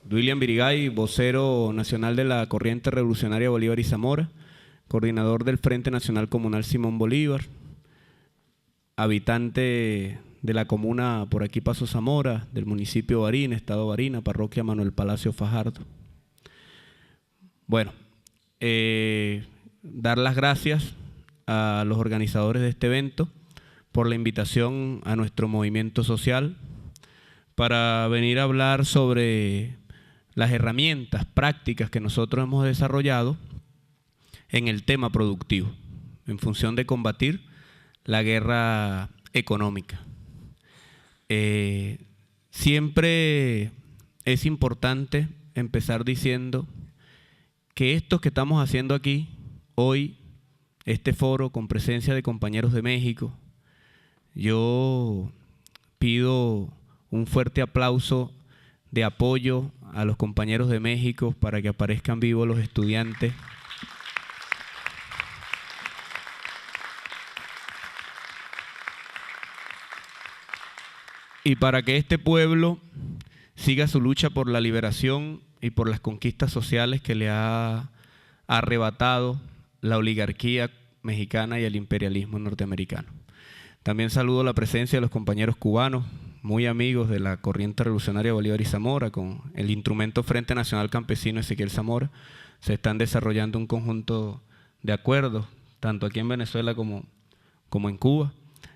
William Virigay, vocero nacional de la Corriente Revolucionaria Bolívar y Zamora, coordinador del Frente Nacional Comunal Simón Bolívar, habitante de la comuna por aquí Paso Zamora, del municipio de Barina, estado Barina, parroquia Manuel Palacio Fajardo. Bueno, dar las gracias a los organizadores de este evento por la invitación a nuestro movimiento social para venir a hablar sobre las herramientas prácticas que nosotros hemos desarrollado en el tema productivo, en función de combatir la guerra económica. Siempre es importante empezar diciendo que esto que estamos haciendo aquí, hoy, este foro con presencia de compañeros de México, yo pido un fuerte aplauso de apoyo a los compañeros de México para que aparezcan vivos los estudiantes. Y para que este pueblo siga su lucha por la liberación y por las conquistas sociales que le ha arrebatado la oligarquía mexicana y el imperialismo norteamericano. También saludo la presencia de los compañeros cubanos, muy amigos de la Corriente Revolucionaria Bolívar y Zamora, con el instrumento Frente Nacional Campesino Ezequiel Zamora. Se están desarrollando un conjunto de acuerdos, tanto aquí en Venezuela como en Cuba.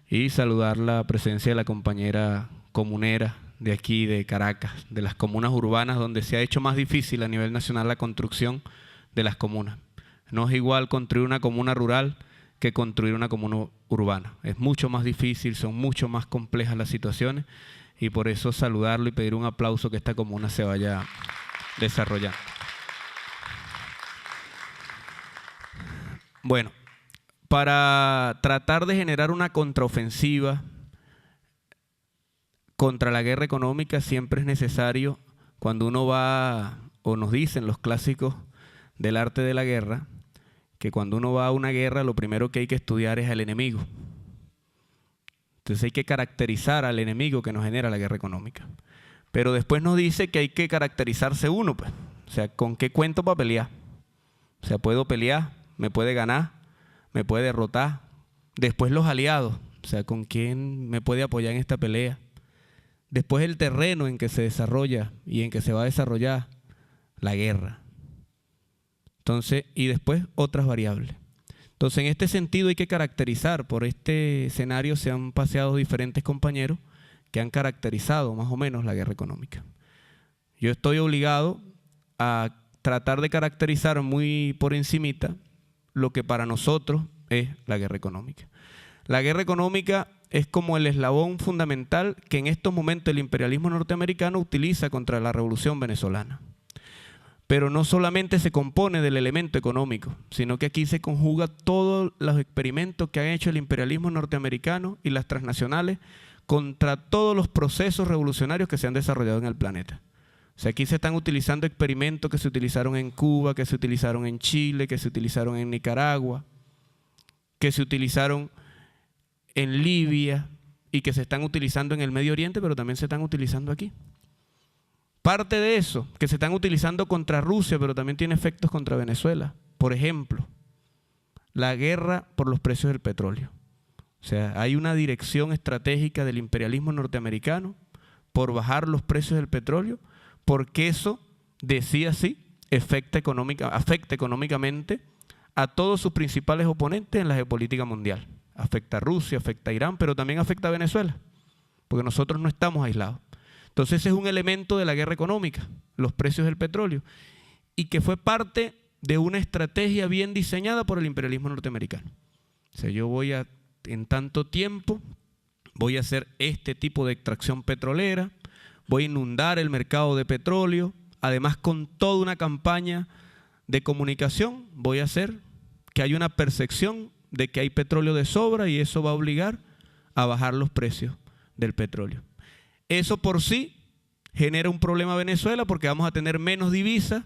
Y saludar la presencia de la compañera comunera de aquí, de Caracas, de las comunas urbanas, donde se ha hecho más difícil a nivel nacional la construcción de las comunas. No es igual construir una comuna rural que construir una comuna urbana. Es mucho más difícil, son mucho más complejas las situaciones y por eso saludarlo y pedir un aplauso que esta comuna se vaya desarrollando. Bueno, para tratar de generar una contraofensiva contra la guerra económica siempre es necesario, cuando uno va, o nos dicen los clásicos del arte de la guerra, que cuando uno va a una guerra lo primero que hay que estudiar es al enemigo. Entonces hay que caracterizar al enemigo que nos genera la guerra económica. Pero después nos dice que hay que caracterizarse uno, pues. O sea, ¿con qué cuento para pelear? O sea, puedo pelear, me puede ganar, me puede derrotar. Después los aliados, o sea, ¿con quién me puede apoyar en esta pelea? Después el terreno en que se desarrolla y en que se va a desarrollar la guerra. Entonces, y después otras variables. Entonces, en este sentido hay que caracterizar, por este escenario se han paseado diferentes compañeros que han caracterizado más o menos la guerra económica. Yo estoy obligado a tratar de caracterizar muy por encimita lo que para nosotros es la guerra económica. La guerra económica es como el eslabón fundamental que en estos momentos el imperialismo norteamericano utiliza contra la revolución venezolana. Pero no solamente se compone del elemento económico, sino que aquí se conjuga todos los experimentos que ha hecho el imperialismo norteamericano y las transnacionales contra todos los procesos revolucionarios que se han desarrollado en el planeta. O sea, aquí se están utilizando experimentos que se utilizaron en Cuba, que se utilizaron en Chile, que se utilizaron en Nicaragua, que se utilizaron en Libia y que se están utilizando en el Medio Oriente, pero también se están utilizando aquí. Parte de eso, que se están utilizando contra Rusia, pero también tiene efectos contra Venezuela. Por ejemplo, la guerra por los precios del petróleo. O sea, hay una dirección estratégica del imperialismo norteamericano por bajar los precios del petróleo, porque eso, decía así, afecta económicamente a todos sus principales oponentes en la geopolítica mundial. Afecta a Rusia, afecta a Irán, pero también afecta a Venezuela, porque nosotros no estamos aislados. Entonces ese es un elemento de la guerra económica, los precios del petróleo, y que fue parte de una estrategia bien diseñada por el imperialismo norteamericano. O sea, yo voy a, en tanto tiempo, voy a hacer este tipo de extracción petrolera, voy a inundar el mercado de petróleo, además con toda una campaña de comunicación, voy a hacer que haya una percepción de que hay petróleo de sobra y eso va a obligar a bajar los precios del petróleo. Eso por sí genera un problema a Venezuela porque vamos a tener menos divisas,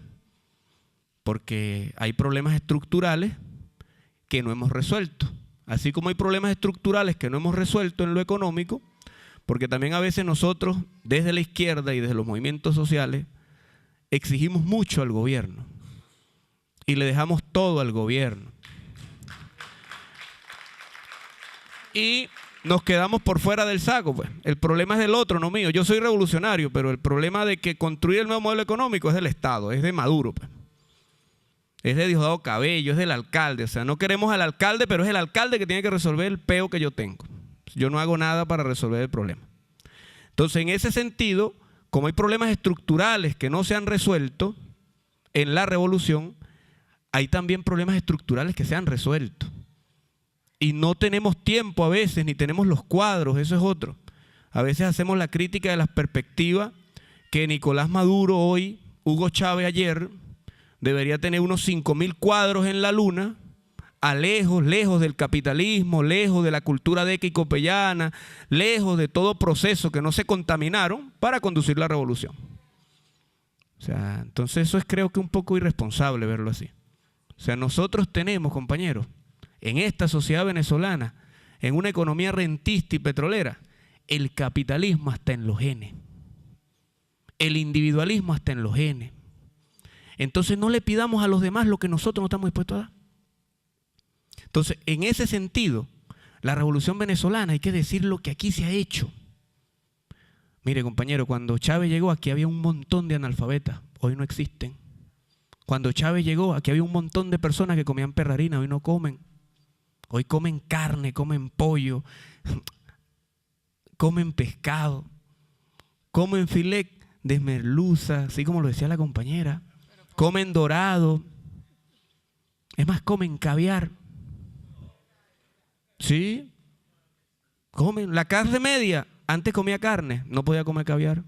porque hay problemas estructurales que no hemos resuelto. Así como hay problemas estructurales que no hemos resuelto en lo económico, porque también a veces nosotros, desde la izquierda y desde los movimientos sociales, exigimos mucho al gobierno y le dejamos todo al gobierno. Y nos quedamos por fuera del saco, pues. El problema es del otro, no mío. Yo soy revolucionario, pero el problema de que construir el nuevo modelo económico es del Estado, es de Maduro, pues. Es de Diosdado Cabello, es del alcalde. O sea, no queremos al alcalde, pero es el alcalde que tiene que resolver el peo que yo tengo. Yo no hago nada para resolver el problema. Entonces, en ese sentido, como hay problemas estructurales que no se han resuelto en la revolución, hay también problemas estructurales que se han resuelto. Y no tenemos tiempo a veces, ni tenemos los cuadros, eso es otro. A veces hacemos la crítica de las perspectivas que Nicolás Maduro hoy, Hugo Chávez ayer, debería tener unos 5.000 cuadros en la luna, lejos del capitalismo, lejos de la cultura deca y copellana, lejos de todo proceso que no se contaminaron para conducir la revolución. O sea, entonces eso es, creo que un poco irresponsable verlo así. O sea, nosotros tenemos, compañeros, en esta sociedad venezolana, en una economía rentista y petrolera, el capitalismo está en los genes. El individualismo está en los genes. Entonces no le pidamos a los demás lo que nosotros no estamos dispuestos a dar. Entonces, en ese sentido, la revolución venezolana, hay que decir lo que aquí se ha hecho. Mire, compañero, cuando Chávez llegó, aquí había un montón de analfabetas, hoy no existen. Cuando Chávez llegó, aquí había un montón de personas que comían perrarina, hoy no comen. Hoy comen carne, comen pollo, comen pescado, comen filet de merluza, así como lo decía la compañera. Comen dorado. Es más, comen caviar. ¿Sí? Comen. La clase media antes comía carne, no podía comer caviar.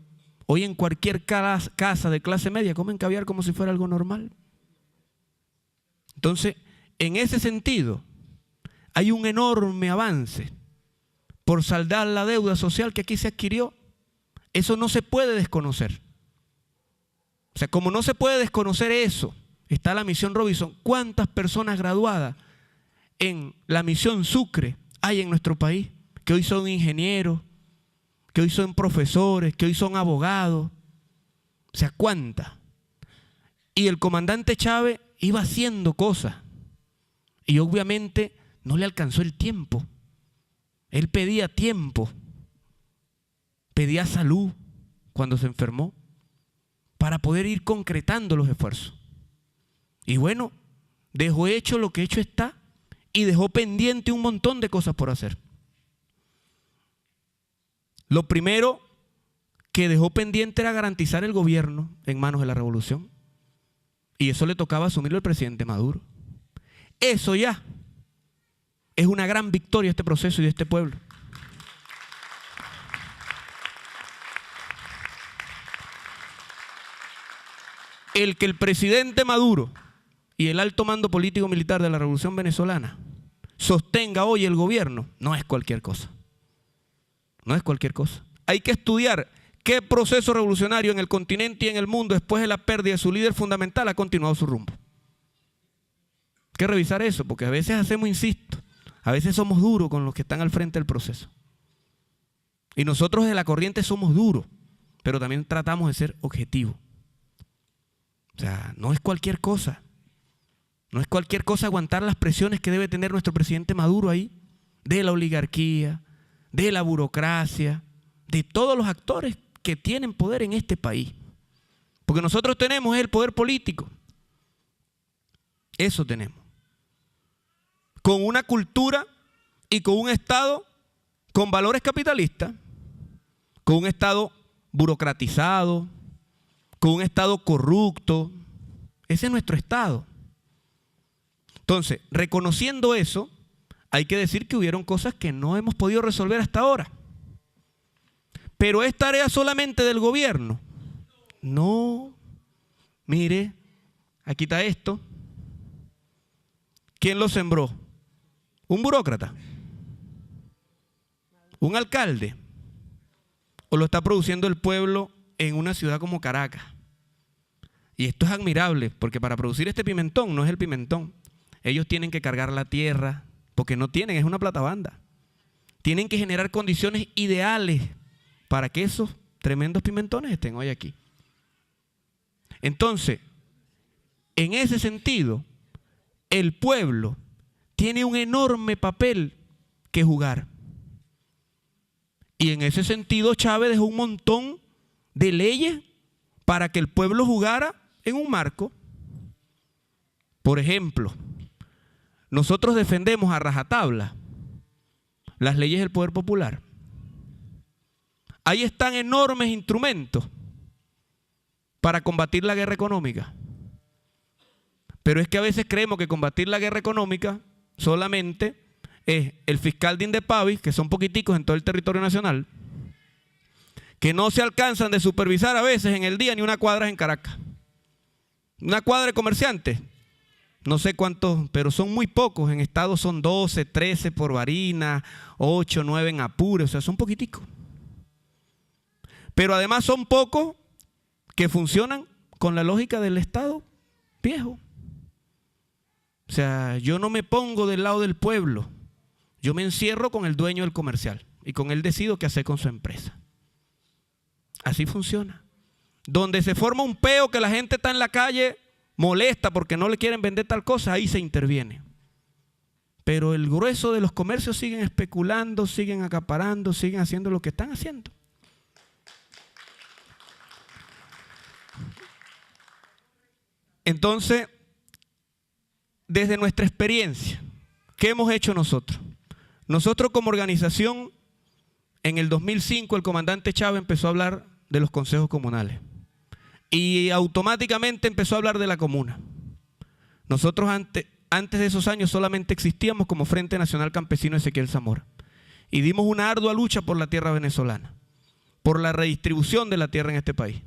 Hoy en cualquier casa de clase media comen caviar como si fuera algo normal. Entonces, en ese sentido, hay un enorme avance por saldar la deuda social que aquí se adquirió. Eso no se puede desconocer. O sea, como no se puede desconocer eso, está la misión Robinson. ¿Cuántas personas graduadas en la misión Sucre hay en nuestro país? Que hoy son ingenieros, que hoy son profesores, que hoy son abogados. O sea, ¿cuántas? Y el comandante Chávez iba haciendo cosas. Y obviamente no le alcanzó el tiempo. Él pedía tiempo. Pedía salud cuando se enfermó, para poder ir concretando los esfuerzos. Y bueno, dejó hecho lo que hecho está y dejó pendiente un montón de cosas por hacer. Lo primero que dejó pendiente era garantizar el gobierno en manos de la revolución. Y eso le tocaba asumirlo al presidente Maduro. Eso ya es una gran victoria de este proceso y de este pueblo. El que el presidente Maduro y el alto mando político militar de la Revolución Venezolana sostenga hoy el gobierno no es cualquier cosa. No es cualquier cosa. Hay que estudiar qué proceso revolucionario en el continente y en el mundo después de la pérdida de su líder fundamental ha continuado su rumbo. Hay que revisar eso, porque a veces hacemos, insisto, a veces somos duros con los que están al frente del proceso. Y nosotros de la corriente somos duros, pero también tratamos de ser objetivos. O sea, no es cualquier cosa. No es cualquier cosa aguantar las presiones que debe tener nuestro presidente Maduro ahí, de la oligarquía, de la burocracia, de todos los actores que tienen poder en este país. Porque nosotros tenemos el poder político. Eso tenemos. Con una cultura y con un Estado con valores capitalistas, con un Estado burocratizado, con un Estado corrupto. Ese es nuestro Estado. Entonces, reconociendo eso, hay que decir que hubieron cosas que no hemos podido resolver hasta ahora. Pero ¿es tarea solamente del gobierno? No. Mire, aquí está esto. ¿Quién lo sembró? ¿Un burócrata? ¿Un alcalde? ¿O lo está produciendo el pueblo en una ciudad como Caracas? Y esto es admirable, porque para producir este pimentón no es el pimentón. Ellos tienen que cargar la tierra, porque no tienen, es una platabanda. Tienen que generar condiciones ideales para que esos tremendos pimentones estén hoy aquí. Entonces, en ese sentido, el pueblo tiene un enorme papel que jugar. Y en ese sentido, Chávez dejó un montón de leyes para que el pueblo jugara en un marco. Por ejemplo, nosotros defendemos a rajatabla las leyes del poder popular. Ahí están enormes instrumentos para combatir la guerra económica. Pero es que a veces creemos que combatir la guerra económica solamente es el fiscal de Indepavis, que son poquiticos en todo el territorio nacional, que no se alcanzan de supervisar a veces en el día ni una cuadra en Caracas. Una cuadra de comerciantes, no sé cuántos, pero son muy pocos. En estados son 12, 13 por Barinas, 8, 9 en Apure, o sea, son poquiticos. Pero además son pocos que funcionan con la lógica del Estado viejo. O sea, yo no me pongo del lado del pueblo, yo me encierro con el dueño del comercial y con él decido qué hacer con su empresa. Así funciona. Donde se forma un peo que la gente está en la calle molesta porque no le quieren vender tal cosa, ahí se interviene. Pero el grueso de los comercios siguen especulando, siguen acaparando, siguen haciendo lo que están haciendo. Entonces, desde nuestra experiencia, ¿qué hemos hecho nosotros? Nosotros como organización, en el 2005 el comandante Chávez empezó a hablar de los consejos comunales y automáticamente empezó a hablar de la comuna. Nosotros antes de esos años solamente existíamos como Frente Nacional Campesino Ezequiel Zamora y dimos una ardua lucha por la tierra venezolana, por la redistribución de la tierra en este país.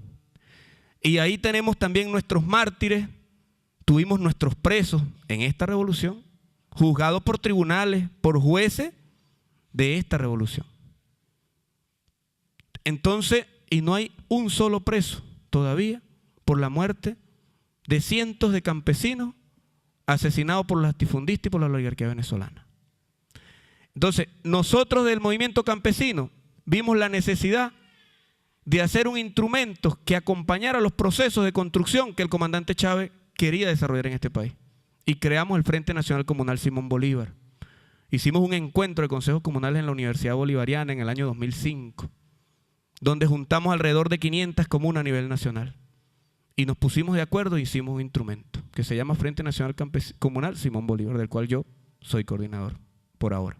Y ahí tenemos también nuestros mártires. Tuvimos nuestros presos en esta revolución, juzgados por tribunales, por jueces de esta revolución. Entonces, y no hay un solo preso todavía por la muerte de cientos de campesinos asesinados por los latifundistas y por la oligarquía venezolana. Entonces, nosotros del movimiento campesino vimos la necesidad de hacer un instrumento que acompañara los procesos de construcción que el comandante Chávez quería desarrollar en este país. Y creamos el Frente Nacional Comunal Simón Bolívar. Hicimos un encuentro de consejos comunales en la Universidad Bolivariana en el año 2005, donde juntamos alrededor de 500 comunas a nivel nacional. Y nos pusimos de acuerdo e hicimos un instrumento que se llama Frente Nacional Comunal Simón Bolívar, del cual yo soy coordinador por ahora.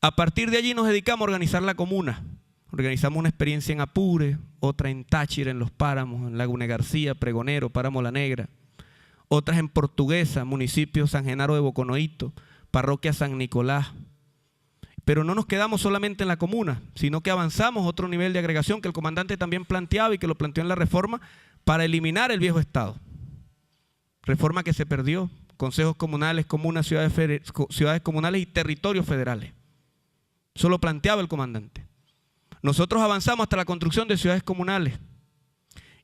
A partir de allí nos dedicamos a organizar la comuna. Organizamos una experiencia en Apure, otra en Táchira, en Los Páramos, en Laguna García, Pregonero, Páramo La Negra, otras en Portuguesa, municipio San Genaro de Boconoito, parroquia San Nicolás. Pero no nos quedamos solamente en la comuna, sino que avanzamos a otro nivel de agregación que el comandante también planteaba y que lo planteó en la reforma para eliminar el viejo Estado. Reforma que se perdió, consejos comunales, comunas, ciudades comunales y territorios federales. Eso lo planteaba el comandante. Nosotros avanzamos hasta la construcción de ciudades comunales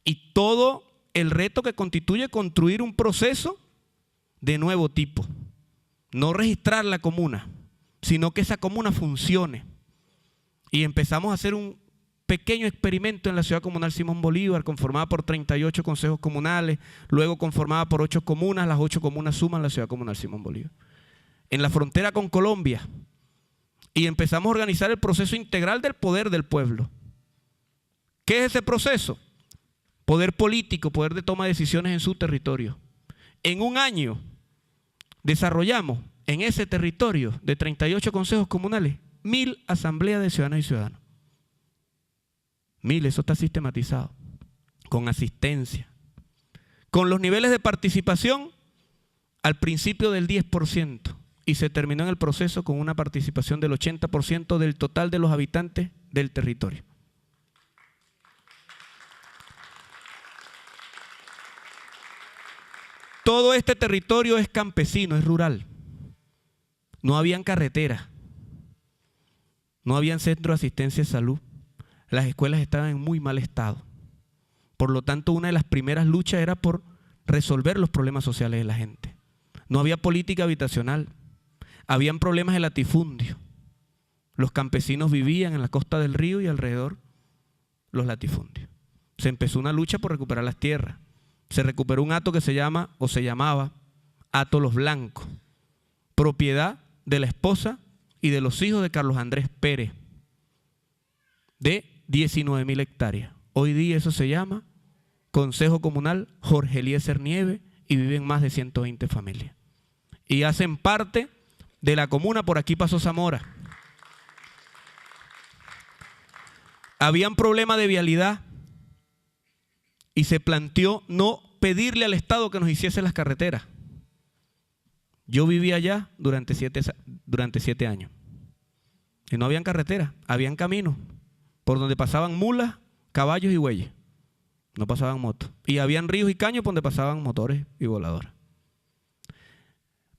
y todo el reto que constituye construir un proceso de nuevo tipo. No registrar la comuna, sino que esa comuna funcione. Y empezamos a hacer un pequeño experimento en la ciudad comunal Simón Bolívar, conformada por 38 consejos comunales, luego conformada por 8 comunas, las 8 comunas suman la ciudad comunal Simón Bolívar. En la frontera con Colombia. Y empezamos a organizar el proceso integral del poder del pueblo. ¿Qué es ese proceso? Poder político, poder de toma de decisiones en su territorio. En un año desarrollamos en ese territorio de 38 consejos comunales 1000 asambleas de ciudadanas y ciudadanos. 1000, eso está sistematizado, con asistencia, con los niveles de participación al principio del 10%. Y se terminó en el proceso con una participación del 80% del total de los habitantes del territorio. Todo este territorio es campesino, es rural. No habían carreteras, no habían centros de asistencia de salud, las escuelas estaban en muy mal estado. Por lo tanto, una de las primeras luchas era por resolver los problemas sociales de la gente. No había política habitacional. Habían problemas de latifundio. Los campesinos vivían en la costa del río y alrededor los latifundios. se empezó una lucha por recuperar las tierras. Se recuperó un hato que se llamaba Hato Los Blancos, propiedad de la esposa y de los hijos de Carlos Andrés Pérez, de 19.000 hectáreas. Hoy día eso se llama Consejo Comunal Jorge Eliezer Nieves y viven más de 120 familias. Y hacen parte de la comuna. Por aquí pasó Zamora. Habían problemas de vialidad y se planteó no pedirle al Estado que nos hiciese las carreteras. Yo vivía allá durante 7 años y no habían carreteras, habían caminos por donde pasaban mulas, caballos y bueyes. No pasaban motos. Y habían ríos y caños por donde pasaban motores y voladoras.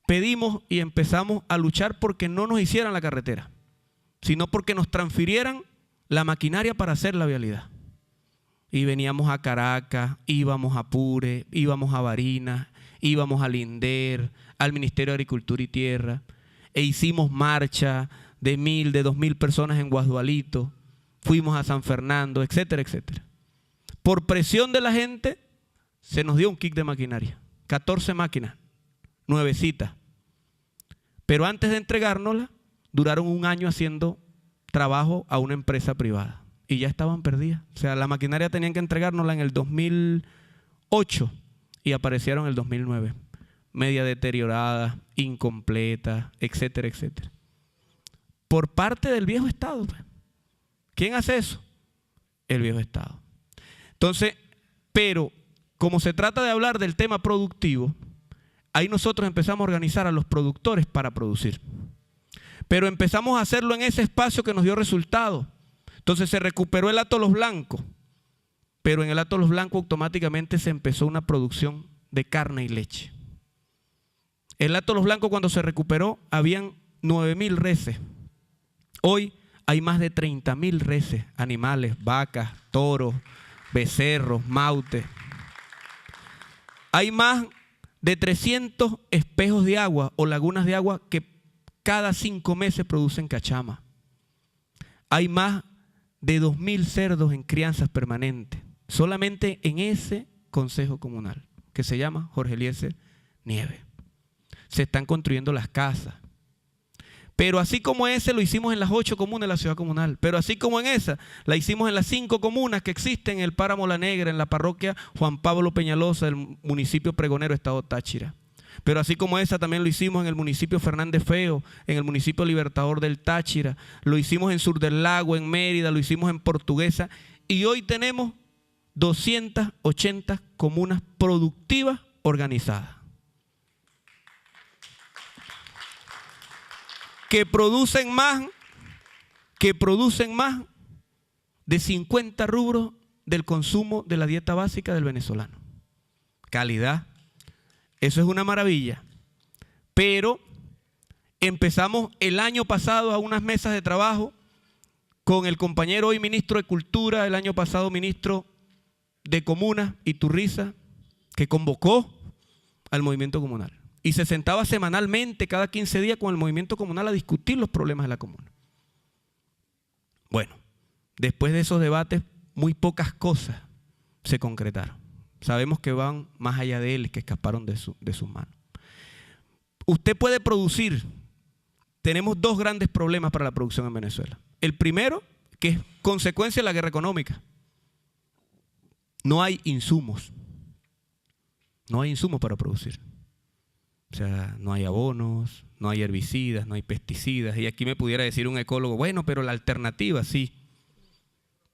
Pedimos y empezamos a luchar porque no nos hicieran la carretera, sino porque nos transfirieran la maquinaria para hacer la vialidad. Y veníamos a Caracas, íbamos a Apure, íbamos a Barinas, íbamos a Linder, al Ministerio de Agricultura y Tierra, e hicimos marcha de 1.000, de 2.000 personas en Guasdualito, fuimos a San Fernando, etcétera, etcétera. Por presión de la gente, se nos dio un kit de maquinaria, 14 máquinas, nuevecitas. Pero antes de entregárnosla, duraron un año haciendo trabajo a una empresa privada y ya estaban perdidas. O sea, la maquinaria tenían que entregárnosla en el 2008 y aparecieron en el 2009. Media deteriorada, incompleta, etcétera, etcétera. Por parte del viejo Estado. ¿Quién hace eso? El viejo Estado. Entonces, pero como se trata de hablar del tema productivo, ahí nosotros empezamos a organizar a los productores para producir. Pero empezamos a hacerlo en ese espacio que nos dio resultado. Entonces se recuperó el Hato Los Blancos, pero en el Hato Los Blancos automáticamente se empezó una producción de carne y leche. El Hato Los Blancos, cuando se recuperó, habían 9.000 reses. Hoy hay más de 30.000 reses, animales, vacas, toros, becerros, mautes. Hay más de 300 espejos de agua o lagunas de agua que cada 5 meses producen cachama. Hay más de 2.000 cerdos en crianzas permanentes, solamente en ese consejo comunal, que se llama Jorge Eliezer Nieves. Se están construyendo las casas. Pero así como ese lo hicimos en las 8 comunas de la ciudad comunal, pero así como en esa, la hicimos en las 5 comunas que existen en el Páramo La Negra, en la parroquia Juan Pablo Peñalosa, del municipio Pregonero, estado Táchira. Pero así como esa también lo hicimos en el municipio Fernández Feo, en el municipio Libertador del Táchira, lo hicimos en Sur del Lago, en Mérida, lo hicimos en Portuguesa, y hoy tenemos 280 comunas productivas organizadas. Que producen más de 50 rubros del consumo de la dieta básica del venezolano. Calidad. Eso es una maravilla. Pero empezamos el año pasado a unas mesas de trabajo con el compañero hoy ministro de Cultura, el año pasado ministro de Comunas, Iturriza, que convocó al movimiento comunal. Y se sentaba semanalmente, cada 15 días, con el movimiento comunal a discutir los problemas de la comuna. Bueno, después de esos debates, muy pocas cosas se concretaron. Sabemos que van más allá de él, que escaparon de sus manos. Usted puede producir. Tenemos 2 grandes problemas para la producción en Venezuela. El primero, que es consecuencia de la guerra económica. No hay insumos. No hay insumos para producir. O sea, no hay abonos, no hay herbicidas, no hay pesticidas. Y aquí me pudiera decir un ecólogo, bueno, pero la alternativa sí.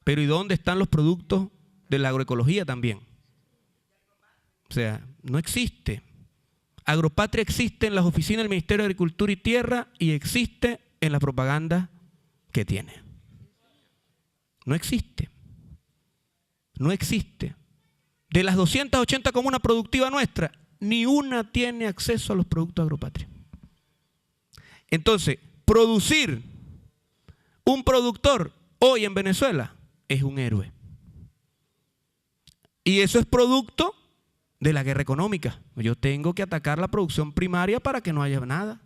Pero ¿y dónde están los productos de la agroecología también? O sea, no existe. Agropatria existe en las oficinas del Ministerio de Agricultura y Tierra y existe en la propaganda que tiene. No existe. No existe. De las 280 comunas productivas nuestras, ni una tiene acceso a los productos Agropatria. Entonces, producir un productor hoy en Venezuela es un héroe. Y eso es producto de la guerra económica. Yo tengo que atacar la producción primaria para que no haya nada.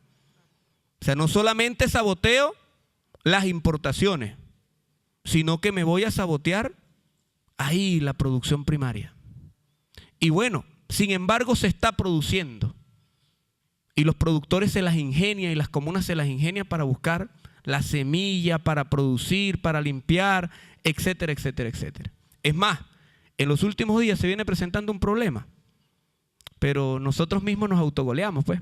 O sea, no solamente saboteo las importaciones, sino que me voy a sabotear ahí la producción primaria. Y bueno, sin embargo se está produciendo. Y los productores se las ingenian y las comunas se las ingenian para buscar la semilla, para producir, para limpiar, etcétera, etcétera, etcétera. Es más, en los últimos días se viene presentando un problema, pero nosotros mismos nos autogoleamos, pues.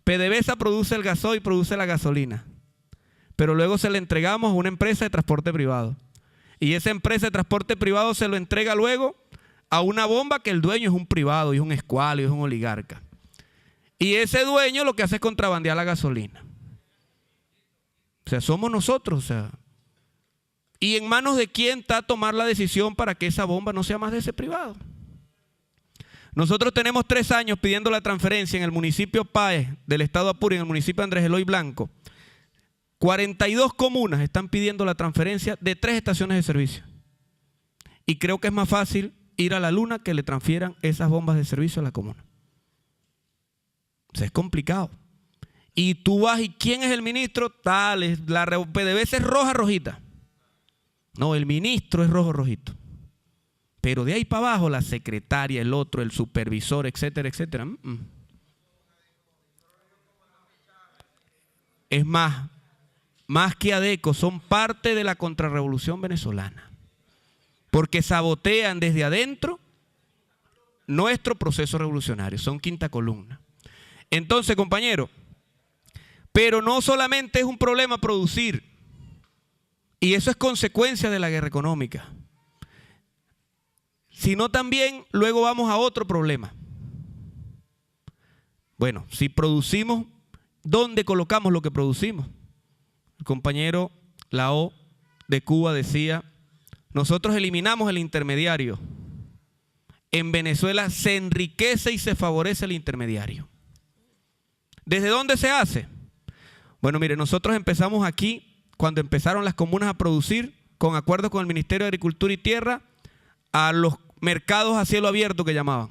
PDVSA produce el gasoil, produce la gasolina, pero luego se le entregamos a una empresa de transporte privado. Y esa empresa de transporte privado se lo entrega luego a una bomba que el dueño es un privado, y es un escualo, y es un oligarca. Y ese dueño lo que hace es contrabandear la gasolina. O sea, somos nosotros, o sea. ¿Y en manos de quién está tomar la decisión para que esa bomba no sea más de ese privado? Nosotros tenemos 3 años pidiendo la transferencia en el municipio Páez del estado Apure, en el municipio Andrés Eloy Blanco. 42 comunas están pidiendo la transferencia de 3 estaciones de servicio. Y creo que es más fácil ir a la luna que le transfieran esas bombas de servicio a la comuna. O sea, es complicado. Y tú vas y ¿quién es el ministro? Tal, la PDVSA es roja, rojita. No, el ministro es rojo, rojito. Pero de ahí para abajo la secretaria, el otro, el supervisor, etcétera, etcétera. Es más que ADECO, son parte de la contrarrevolución venezolana. Porque sabotean desde adentro nuestro proceso revolucionario. Son quinta columna. Entonces, compañero, pero no solamente es un problema producir, y eso es consecuencia de la guerra económica, sino también luego vamos a otro problema. Bueno, si producimos, ¿dónde colocamos lo que producimos? El compañero Lao de Cuba decía, nosotros eliminamos el intermediario. En Venezuela se enriquece y se favorece el intermediario. ¿Desde dónde se hace? Bueno, mire, nosotros empezamos aquí, cuando empezaron las comunas a producir, con acuerdos con el Ministerio de Agricultura y Tierra, a los mercados a cielo abierto que llamaban.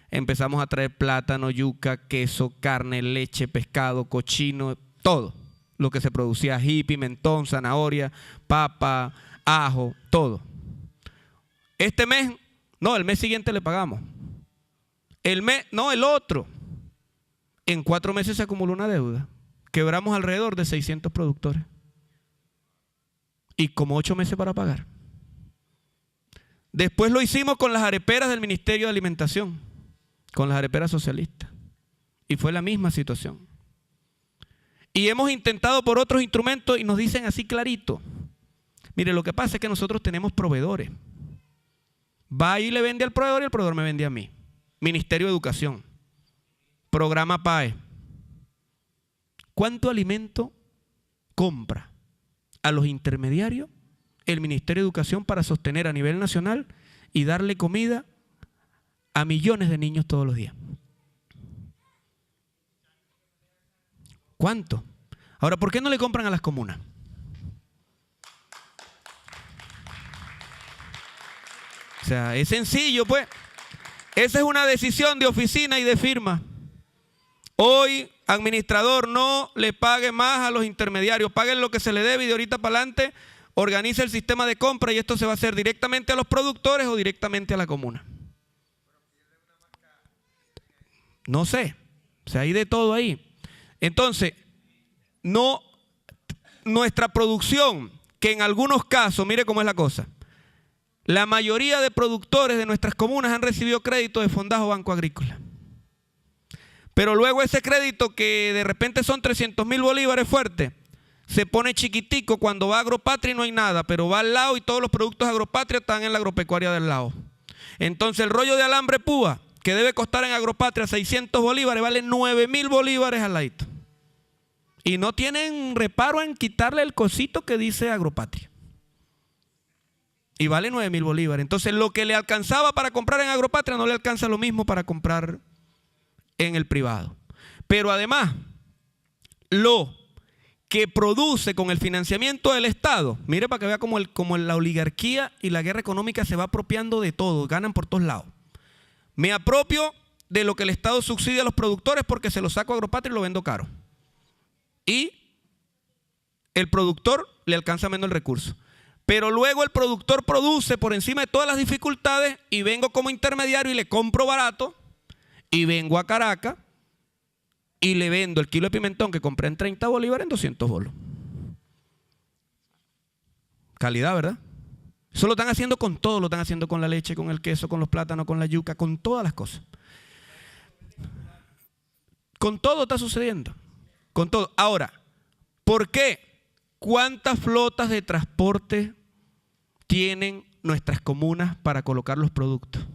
Empezamos a traer plátano, yuca, queso, carne, leche, pescado, cochino, todo lo que se producía, ají, pimentón, zanahoria, papa, ajo, todo. Este mes, no, el mes siguiente le pagamos. El otro. En 4 meses se acumuló una deuda. Quebramos alrededor de 600 productores. Y como 8 meses para pagar. Después lo hicimos con las areperas del Ministerio de Alimentación, con las areperas socialistas. Y fue la misma situación. Y hemos intentado por otros instrumentos y nos dicen así clarito. Mire, lo que pasa es que nosotros tenemos proveedores. Va y le vende al proveedor y el proveedor me vende a mí. Ministerio de Educación. Programa PAE. ¿Cuánto alimento compra a los intermediarios el Ministerio de Educación para sostener a nivel nacional y darle comida a millones de niños todos los días? ¿Cuánto? Ahora, ¿por qué no le compran a las comunas? O sea, es sencillo, pues. Esa es una decisión de oficina y de firma. Hoy, administrador, no le pague más a los intermediarios. Paguen lo que se le debe y de ahorita para adelante organice el sistema de compra y esto se va a hacer directamente a los productores o directamente a la comuna. No sé. O sea, hay de todo ahí. Entonces, nuestra producción, que en algunos casos, mire cómo es la cosa. La mayoría de productores de nuestras comunas han recibido crédito de Fondajo Banco Agrícola. Pero luego ese crédito, que de repente son 300.000 bolívares fuertes, se pone chiquitico cuando va a Agropatria y no hay nada, pero va al lado y todos los productos Agropatria están en la agropecuaria del lado. Entonces el rollo de alambre púa, que debe costar en Agropatria 600 bolívares, vale 9.000 bolívares al ladito. Y no tienen reparo en quitarle el cosito que dice Agropatria. Y vale 9.000 bolívares. Entonces lo que le alcanzaba para comprar en Agropatria no le alcanza lo mismo para comprar en el privado. Pero además, lo que produce con el financiamiento del Estado, mire para que vea cómo la oligarquía y la guerra económica se va apropiando de todo, ganan por todos lados. Me apropio de lo que el Estado subsidia a los productores porque se lo saco a Agropatria y lo vendo caro. Y el productor le alcanza menos el recurso. Pero luego el productor produce por encima de todas las dificultades y vengo como intermediario y le compro barato y vengo a Caracas y le vendo el kilo de pimentón que compré en 30 bolívares en 200 bolos. Calidad, ¿verdad? Eso lo están haciendo con todo, lo están haciendo con la leche, con el queso, con los plátanos, con la yuca, con todas las cosas. Con todo está sucediendo. Con todo. Ahora, ¿por qué? ¿Cuántas flotas de transporte tienen nuestras comunas para colocar los productos?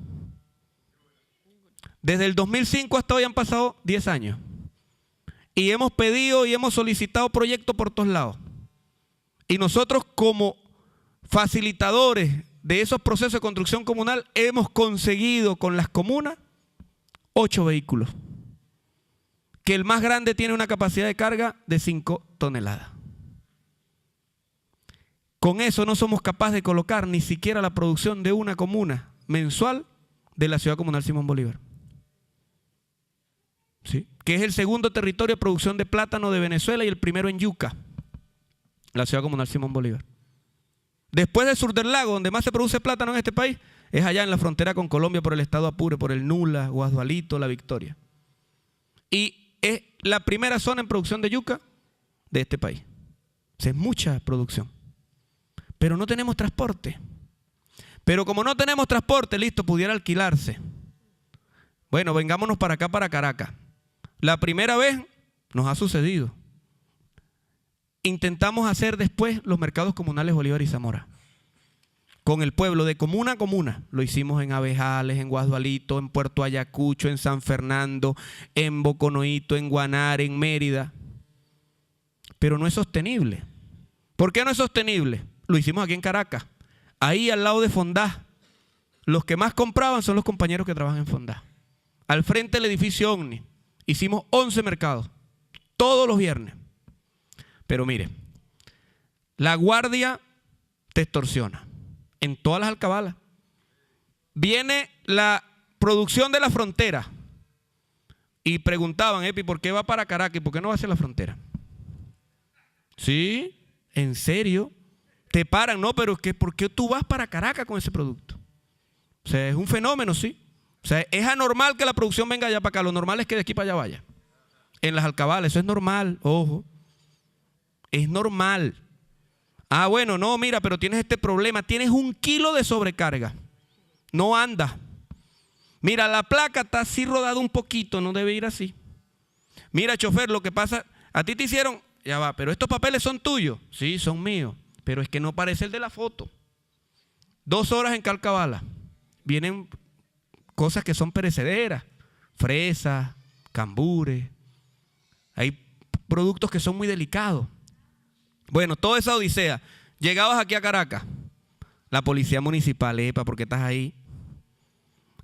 Desde el 2005 hasta hoy han pasado 10 años. Y hemos pedido y hemos solicitado proyectos por todos lados. Y nosotros como facilitadores de esos procesos de construcción comunal hemos conseguido con las comunas 8 vehículos. Que el más grande tiene una capacidad de carga de 5 toneladas. Con eso no somos capaces de colocar ni siquiera la producción de una comuna mensual de la ciudad comunal Simón Bolívar. ¿Sí? Que es el segundo territorio de producción de plátano de Venezuela y el primero en yuca, la ciudad comunal Simón Bolívar. Después del sur del lago, donde más se produce plátano en este país, es allá en la frontera con Colombia por el estado Apure, por el Nula, Guasdualito, La Victoria. Y es la primera zona en producción de yuca de este país. O sea, es mucha producción. Pero no tenemos transporte. Pero como no tenemos transporte, listo, pudiera alquilarse. Bueno, vengámonos para acá, para Caracas. La primera vez nos ha sucedido. Intentamos hacer después los mercados comunales Bolívar y Zamora. Con el pueblo, de comuna a comuna. Lo hicimos en Abejales, en Guasdualito, en Puerto Ayacucho, en San Fernando, en Boconoito, en Guanare, en Mérida. Pero no es sostenible. ¿Por qué no es sostenible? Lo hicimos aquí en Caracas. Ahí al lado de Fondá. Los que más compraban son los compañeros que trabajan en Fondá. Al frente del edificio Omni. Hicimos 11 mercados. Todos los viernes. Pero mire, la guardia te extorsiona en todas las alcabalas. Viene la producción de la frontera y preguntaban, Epi, ¿por qué va para Caracas y por qué no va hacia la frontera? Sí, en serio. Te paran, no, pero ¿por qué tú vas para Caracas con ese producto? O sea, es un fenómeno, sí. O sea, es anormal que la producción venga allá para acá. Lo normal es que de aquí para allá vaya. En las alcabalas, eso es normal, ojo. Es normal. Ah, bueno, no, mira, pero tienes este problema. Tienes 1 kilo de sobrecarga. No anda. Mira, la placa está así rodada un poquito, no debe ir así. Mira, chofer, lo que pasa, a ti te hicieron, ya va, pero estos papeles son tuyos. Sí, son míos, pero es que no parece el de la foto. 2 horas en Calcabala. Vienen cosas que son perecederas. Fresas, cambures. Hay productos que son muy delicados. Bueno, toda esa odisea. Llegabas aquí a Caracas, la policía municipal, epa, ¿por qué estás ahí?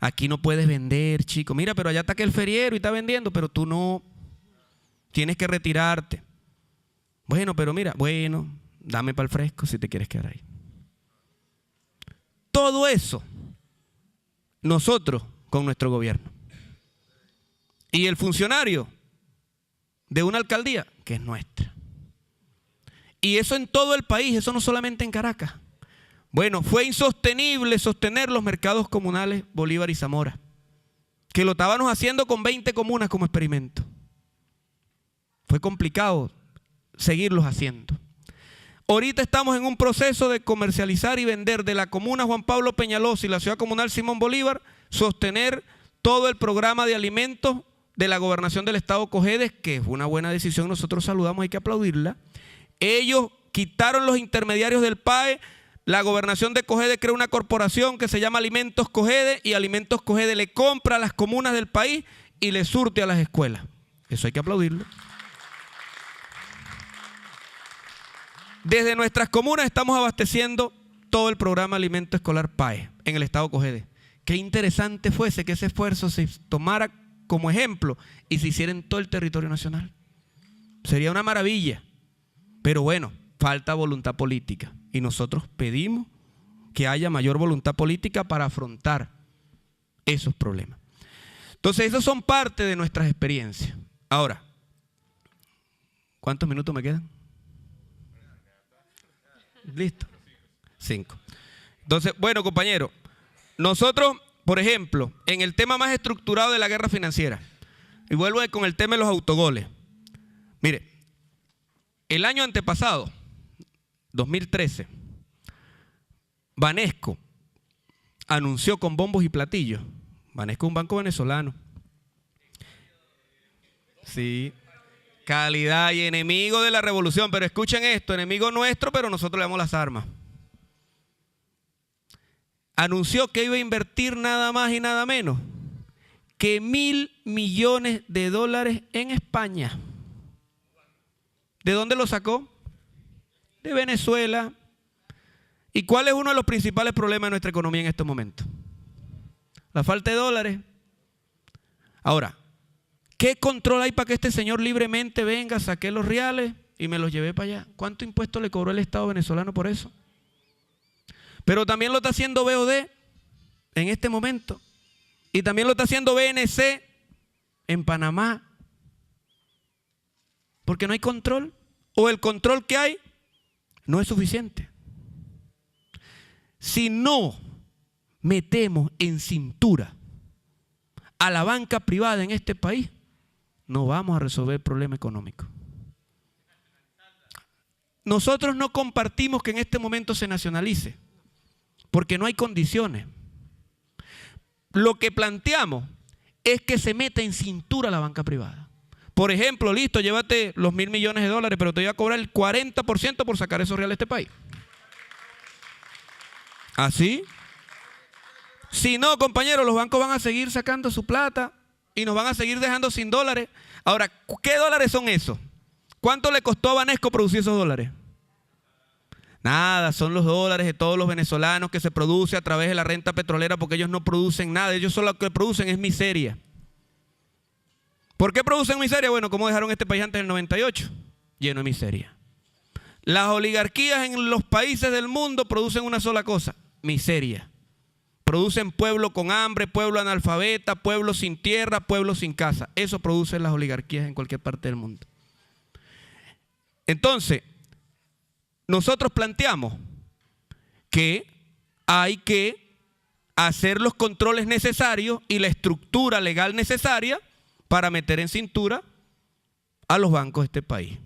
Aquí no puedes vender, chico. Mira, pero allá está aquel feriero y está vendiendo, pero tú no. Tienes que retirarte. Bueno, pero mira, bueno, dame para el fresco si te quieres quedar ahí. Todo eso, nosotros con nuestro gobierno. Y el funcionario de una alcaldía que es nuestra. Y eso en todo el país, eso no solamente en Caracas. Bueno, fue insostenible sostener los mercados comunales Bolívar y Zamora, que lo estábamos haciendo con 20 comunas como experimento. Fue complicado seguirlos haciendo. Ahorita estamos en un proceso de comercializar y vender de la comuna Juan Pablo Peñalosa y la ciudad comunal Simón Bolívar, sostener todo el programa de alimentos de la gobernación del estado Cojedes, que es una buena decisión, nosotros saludamos, hay que aplaudirla. Ellos quitaron los intermediarios del PAE, la gobernación de Cojedes creó una corporación que se llama Alimentos Cojedes y Alimentos Cojedes le compra a las comunas del país y le surte a las escuelas. Eso hay que aplaudirlo. Desde nuestras comunas estamos abasteciendo todo el programa Alimento Escolar PAE en el estado Cojedes. Qué interesante fuese que ese esfuerzo se tomara como ejemplo y se hiciera en todo el territorio nacional. Sería una maravilla. Pero bueno, falta voluntad política y nosotros pedimos que haya mayor voluntad política para afrontar esos problemas. Entonces, esos son parte de nuestras experiencias. Ahora, ¿cuántos minutos me quedan? Listo. 5. Entonces, bueno, compañeros, nosotros, por ejemplo, en el tema más estructurado de la guerra financiera, y vuelvo con el tema de los autogoles. Mire, el año antepasado, 2013, Banesco anunció con bombos y platillos. Banesco es un banco venezolano. Sí, calidad y enemigo de la revolución. Pero escuchen esto, enemigo nuestro, pero nosotros le damos las armas. Anunció que iba a invertir nada más y nada menos que $1.000 millones en España. ¿De dónde lo sacó? De Venezuela. ¿Y cuál es uno de los principales problemas de nuestra economía en estos momentos? La falta de dólares. Ahora, ¿qué control hay para que este señor libremente venga, saque los reales y me los lleve para allá? ¿Cuánto impuesto le cobró el Estado venezolano por eso? Pero también lo está haciendo BOD en este momento. Y también lo está haciendo BNC en Panamá. Porque no hay control. O el control que hay no es suficiente. Si no metemos en cintura a la banca privada en este país, no vamos a resolver el problema económico. Nosotros no compartimos que en este momento se nacionalice, porque no hay condiciones. Lo que planteamos es que se meta en cintura la banca privada. Por ejemplo, listo, llévate los $1.000 millones, pero te voy a cobrar el 40% por sacar esos reales de este país. ¿Así? Si no, compañeros, los bancos van a seguir sacando su plata y nos van a seguir dejando sin dólares. Ahora, ¿qué dólares son esos? ¿Cuánto le costó a Banesco producir esos dólares? Nada, son los dólares de todos los venezolanos que se produce a través de la renta petrolera, porque ellos no producen nada, ellos solo lo que producen es miseria. ¿Por qué producen miseria? Bueno, ¿cómo dejaron este país antes del 98? Lleno de miseria. Las oligarquías en los países del mundo producen una sola cosa: miseria. Producen pueblo con hambre, pueblo analfabeta, pueblo sin tierra, pueblo sin casa. Eso producen las oligarquías en cualquier parte del mundo. Entonces, nosotros planteamos que hay que hacer los controles necesarios y la estructura legal necesaria para meter en cintura a los bancos de este país.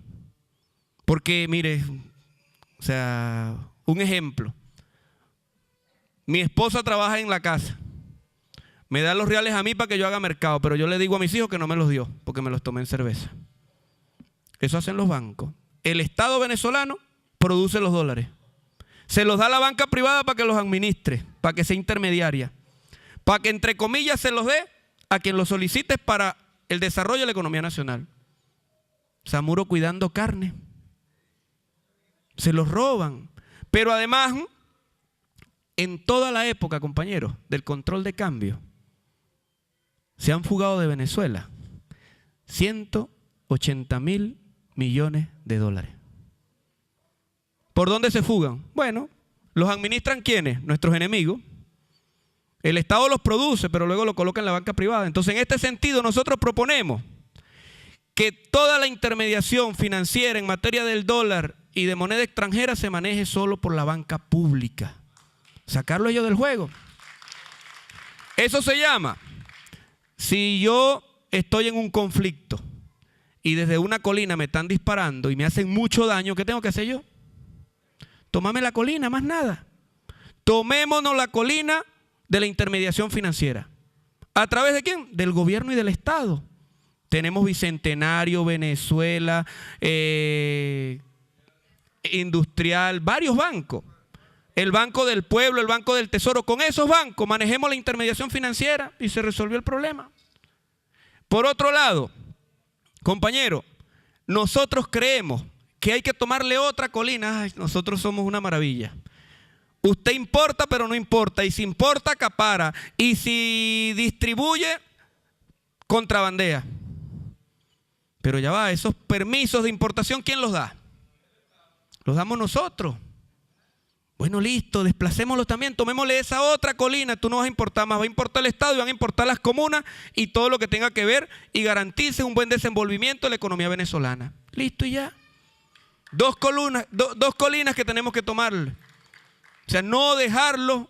Porque, mire, o sea, un ejemplo. Mi esposa trabaja en la casa. Me da los reales a mí para que yo haga mercado, pero yo le digo a mis hijos que no me los dio porque me los tomé en cerveza. Eso hacen los bancos. El Estado venezolano produce los dólares. Se los da a la banca privada para que los administre, para que sea intermediaria, para que entre comillas se los dé a quien los solicite para el desarrollo de la economía nacional. Samuro cuidando carne. Se los roban. Pero además, en toda la época, compañeros, del control de cambio, se han fugado de Venezuela $180.000 millones. ¿Por dónde se fugan? Bueno, los administran ¿quiénes? Nuestros enemigos. El Estado los produce, pero luego lo coloca en la banca privada. Entonces, en este sentido, nosotros proponemos que toda la intermediación financiera en materia del dólar y de moneda extranjera se maneje solo por la banca pública. Sacarlo ellos del juego. Eso se llama, si yo estoy en un conflicto y desde una colina me están disparando y me hacen mucho daño, ¿qué tengo que hacer yo? Tómame la colina, más nada. Tomémonos la colina de la intermediación financiera. ¿A través de quién? Del gobierno y del Estado. Tenemos Bicentenario, Venezuela, Industrial, varios bancos. El Banco del Pueblo, el Banco del Tesoro. Con esos bancos manejemos la intermediación financiera y se resolvió el problema. Por otro lado, compañero, nosotros creemos que hay que tomarle otra colina. Ay, nosotros somos una maravilla. Usted importa, pero no importa. Y si importa, acapara. Y si distribuye, contrabandea. Pero ya va, esos permisos de importación, ¿quién los da? Los damos nosotros. Bueno, listo, desplacémoslos también, tomémosle esa otra colina. Tú no vas a importar más, va a importar el Estado y van a importar las comunas y todo lo que tenga que ver y garantice un buen desenvolvimiento de la economía venezolana. Listo y ya. Dos colinas que tenemos que tomarle. O sea, no dejarlo,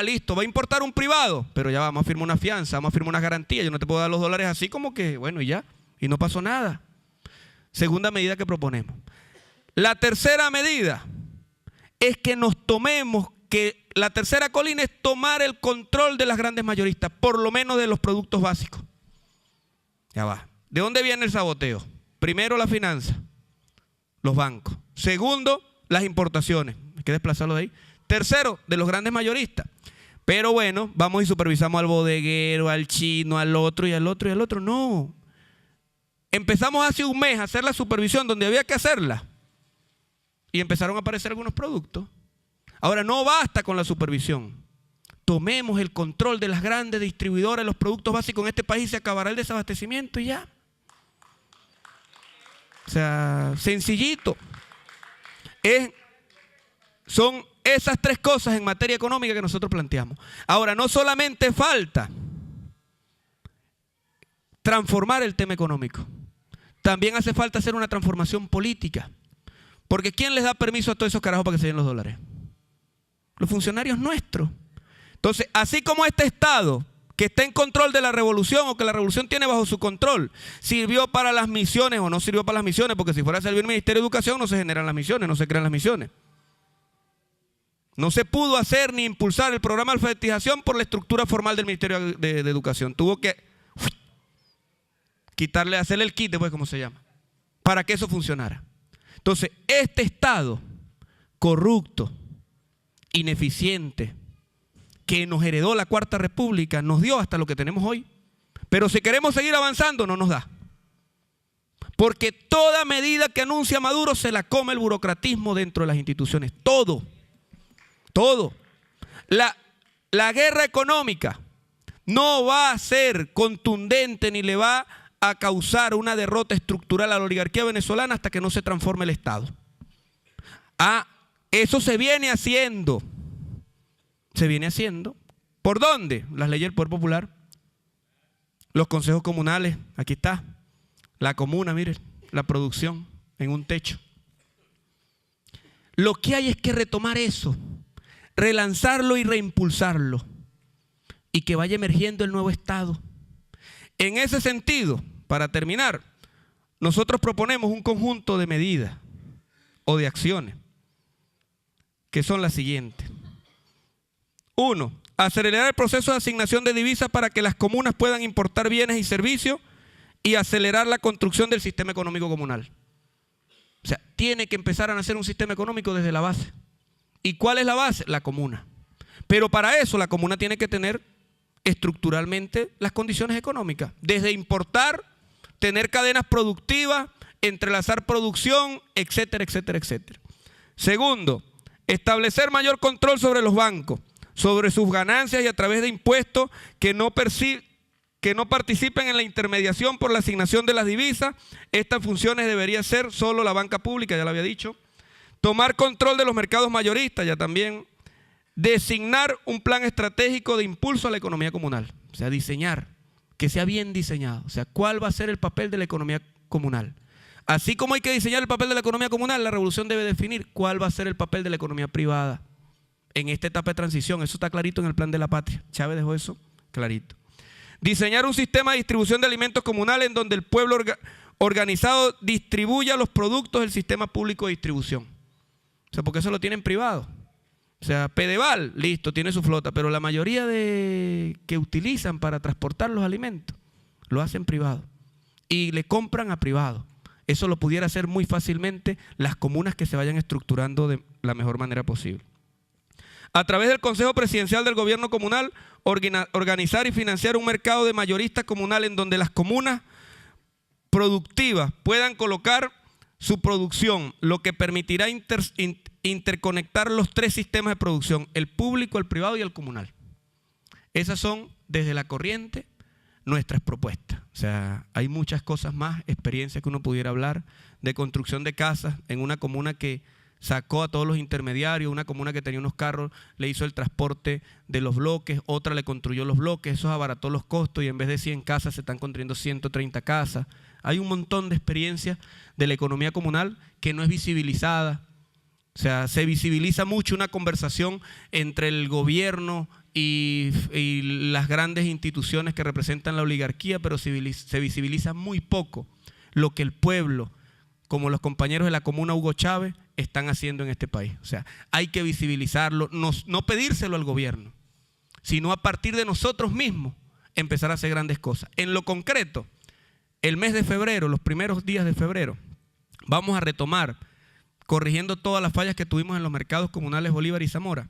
listo, va a importar un privado, pero ya vamos a firmar una fianza, vamos a firmar unas garantías, yo no te puedo dar los dólares así como que, bueno, y ya, y no pasó nada. Segunda medida que proponemos. La tercera medida es que nos tomemos, que la tercera colina es tomar el control de las grandes mayoristas, por lo menos de los productos básicos. Ya va. ¿De dónde viene el saboteo? Primero, la finanza, los bancos. Segundo, las importaciones. Hay que desplazarlo de ahí. Tercero, de los grandes mayoristas. Pero bueno, vamos y supervisamos al bodeguero, al chino, al otro y al otro y al otro. No. Empezamos hace un mes a hacer la supervisión donde había que hacerla. Y empezaron a aparecer algunos productos. Ahora, no basta con la supervisión. Tomemos el control de las grandes distribuidoras de los productos básicos en este país y se acabará el desabastecimiento y ya. O sea, sencillito. Son esas tres cosas en materia económica que nosotros planteamos. Ahora, no solamente falta transformar el tema económico, también hace falta hacer una transformación política. Porque ¿quién les da permiso a todos esos carajos para que se den los dólares? Los funcionarios nuestros. Entonces, así como este Estado que está en control de la revolución o que la revolución tiene bajo su control, sirvió para las misiones o no sirvió para las misiones, porque si fuera a servir el Ministerio de Educación no se generan las misiones, no se crean las misiones. No se pudo hacer ni impulsar el programa de alfabetización por la estructura formal del Ministerio de Educación. Tuvo que quitarle, hacerle el quite, pues, como se llama, para que eso funcionara. Entonces, este Estado corrupto, ineficiente, que nos heredó la Cuarta República, nos dio hasta lo que tenemos hoy. Pero si queremos seguir avanzando, no nos da. Porque toda medida que anuncia Maduro se la come el burocratismo dentro de las instituciones. Todo. Todo. La guerra económica no va a ser contundente ni le va a causar una derrota estructural a la oligarquía venezolana hasta que no se transforme el Estado. Eso se viene haciendo. Se viene haciendo. ¿Por dónde? Las leyes del Poder Popular, los consejos comunales, aquí está. La comuna, miren, la producción en un techo. Lo que hay es que retomar eso, relanzarlo y reimpulsarlo, y que vaya emergiendo el nuevo Estado. En ese sentido, para terminar, nosotros proponemos un conjunto de medidas o de acciones que son las siguientes. 1. Acelerar el proceso de asignación de divisas para que las comunas puedan importar bienes y servicios y acelerar la construcción del sistema económico comunal. O sea, tiene que empezar a nacer un sistema económico desde la base. ¿Y cuál es la base? La comuna. Pero para eso la comuna tiene que tener estructuralmente las condiciones económicas. Desde importar, tener cadenas productivas, entrelazar producción, etcétera, etcétera, etcétera. Segundo, establecer mayor control sobre los bancos, sobre sus ganancias y a través de impuestos que no participen en la intermediación por la asignación de las divisas. Estas funciones debería ser solo la banca pública, ya lo había dicho. Tomar control de los mercados mayoristas, ya también. Designar un plan estratégico de impulso a la economía comunal. O sea, diseñar, que sea bien diseñado. O sea, ¿cuál va a ser el papel de la economía comunal? Así como hay que diseñar el papel de la economía comunal, la revolución debe definir cuál va a ser el papel de la economía privada en esta etapa de transición. Eso está clarito en el Plan de la Patria. Chávez dejó eso clarito. Diseñar un sistema de distribución de alimentos comunal en donde el pueblo organizado distribuya los productos del sistema público de distribución. O sea, porque eso lo tienen privado. O sea, Pedeval, listo, tiene su flota, pero la mayoría de que utilizan para transportar los alimentos lo hacen privado y le compran a privado. Eso lo pudiera hacer muy fácilmente las comunas que se vayan estructurando de la mejor manera posible. A través del Consejo Presidencial del Gobierno Comunal, organizar y financiar un mercado de mayoristas comunal en donde las comunas productivas puedan colocar su producción, lo que permitirá interconectar los tres sistemas de producción, el público, el privado y el comunal. Esas son, desde la corriente, nuestras propuestas. O sea, hay muchas cosas más, experiencias que uno pudiera hablar, de construcción de casas en una comuna que sacó a todos los intermediarios, una comuna que tenía unos carros, le hizo el transporte de los bloques, otra le construyó los bloques, eso abarató los costos y en vez de 100 casas se están construyendo 130 casas. Hay un montón de experiencias de la economía comunal que no es visibilizada O sea, se visibiliza mucho una conversación entre el gobierno y las grandes instituciones que representan la oligarquía, pero se visibiliza muy poco lo que el pueblo, como los compañeros de la comuna Hugo Chávez, están haciendo en este país. O sea, hay que visibilizarlo, no pedírselo al gobierno, sino a partir de nosotros mismos empezar a hacer grandes cosas. En lo concreto, el mes de febrero, los primeros días de febrero, vamos a retomar, corrigiendo todas las fallas que tuvimos en los mercados comunales Bolívar y Zamora.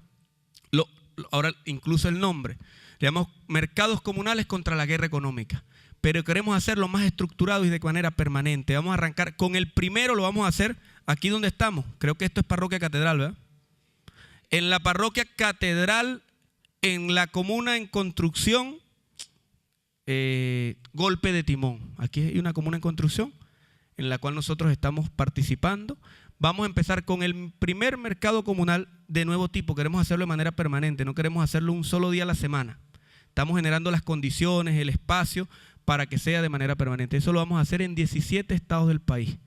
Ahora incluso el nombre, le llamamos mercados comunales contra la guerra económica, pero queremos hacerlo más estructurado y de manera permanente. Vamos a arrancar con el primero, lo vamos a hacer aquí donde estamos. Creo que esto es Parroquia Catedral, ¿verdad? En la Parroquia Catedral, en la comuna en construcción, Golpe de Timón. Aquí hay una comuna en construcción en la cual nosotros estamos participando. Vamos a empezar con el primer mercado comunal de nuevo tipo. Queremos hacerlo de manera permanente, no queremos hacerlo un solo día a la semana. Estamos generando las condiciones, el espacio para que sea de manera permanente. Eso lo vamos a hacer en 17 estados del país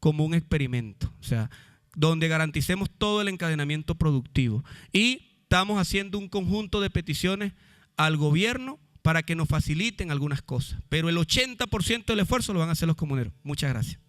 como un experimento, o sea, donde garanticemos todo el encadenamiento productivo. Y estamos haciendo un conjunto de peticiones al gobierno para que nos faciliten algunas cosas, pero el 80% del esfuerzo lo van a hacer los comuneros. Muchas gracias.